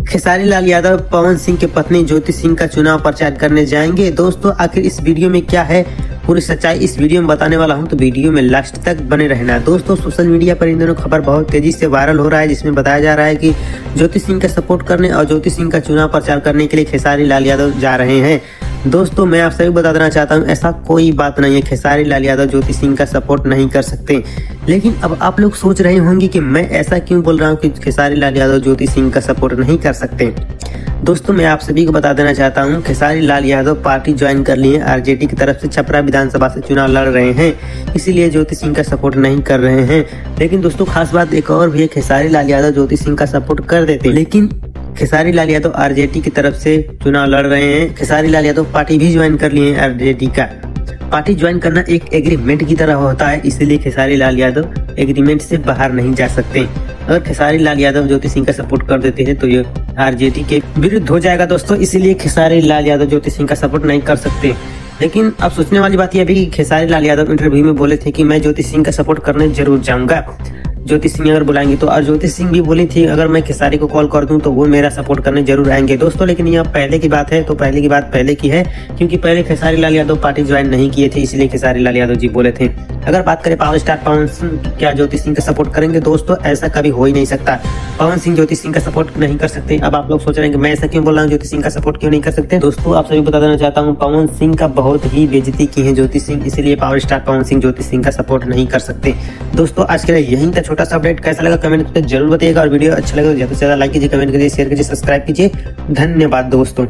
खेसारी लाल यादव पवन सिंह के पत्नी ज्योति सिंह का चुनाव प्रचार करने जाएंगे। दोस्तों आखिर इस वीडियो में क्या है, पूरी सच्चाई इस वीडियो में बताने वाला हूं, तो वीडियो में लास्ट तक बने रहना। दोस्तों सोशल मीडिया पर इन दिनों खबर बहुत तेजी से वायरल हो रहा है, जिसमें बताया जा रहा है कि ज्योति सिंह का सपोर्ट करने और ज्योति सिंह का चुनाव प्रचार करने के लिए खेसारी लाल यादव जा रहे हैं। दोस्तों मैं आप सभी बता देना चाहता हूं, ऐसा कोई बात नहीं है, खेसारी लाल यादव ज्योति सिंह का सपोर्ट नहीं कर सकते। लेकिन अब आप लोग सोच रहे होंगे कि मैं ऐसा क्यों बोल रहा हूं कि खेसारी लाल यादव ज्योति सिंह का सपोर्ट नहीं कर सकते। दोस्तों मैं आप सभी को बता देना चाहता हूं, खेसारी लाल यादव पार्टी ज्वाइन कर लिए, आरजेडी की तरफ से छपरा विधानसभा से चुनाव लड़ रहे हैं, इसीलिए ज्योति सिंह का सपोर्ट नहीं कर रहे हैं। लेकिन दोस्तों खास बात एक और भी है, खेसारी लाल यादव ज्योति सिंह का सपोर्ट कर देते, लेकिन खेसारी लाल यादव आरजेडी की तरफ से चुनाव लड़ रहे हैं। खेसारी लाल यादव पार्टी भी ज्वाइन कर लिए आरजेडी का। पार्टी ज्वाइन करना एक एग्रीमेंट की तरह होता है, इसलिए खेसारी लाल यादव एग्रीमेंट से बाहर नहीं जा सकते। अगर खेसारी लाल यादव ज्योति सिंह का सपोर्ट कर देते हैं तो ये आरजेडी के विरुद्ध हो जाएगा दोस्तों, इसीलिए खेसारी लाल यादव ज्योति सिंह का सपोर्ट नहीं कर सकते। लेकिन अब सोचने वाली बात यह भी कि खेसारी लाल यादव इंटरव्यू में बोले थे कि मैं ज्योति सिंह का सपोर्ट करने जरूर जाऊंगा, ज्योति सिंह अगर बुलाएंगे तो। और ज्योति सिंह भी बोली थी अगर मैं खेसारी को कॉल कर दूं तो वो मेरा सपोर्ट करने जरूर आएंगे दोस्तों। लेकिन यह पहले की बात है, तो पहले की बात पहले की है, क्योंकि पहले खेसारी लाल यादव पार्टी ज्वाइन नहीं किए थे, इसलिए खेसारी लाल यादव जी बोले थे। अगर बात करें पावर स्टार पवन सिंह क्या ज्योति सिंह का सपोर्ट करेंगे, दोस्तों ऐसा कभी हो ही नहीं सकता। पवन सिंह ज्योति सिंह का सपोर्ट नहीं कर सकते। अब आप लोग सोच रहे हैं कि मैं ऐसा क्यों बोल रहा हूँ, ज्योति सिंह का सपोर्ट क्यों नहीं कर सकते। दोस्तों आप सभी बता देना चाहता हूँ, पवन सिंह का बहुत ही बेइज्जती की है ज्योति सिंह, इसलिए पावर स्टार पवन सिंह ज्योति सिंह का सपोर्ट नहीं कर सकते। दोस्तों आज के लिए यही था छोटा सा अपडेट, कैसा लगा कमेंट करके जरूर बताइएगा, और वीडियो अच्छा लगे तो ज्यादा से ज्यादा लाइक कीजिए, कमेंट कीजिए, शेयर कीजिए, सब्सक्राइब कीजिए। धन्यवाद दोस्तों।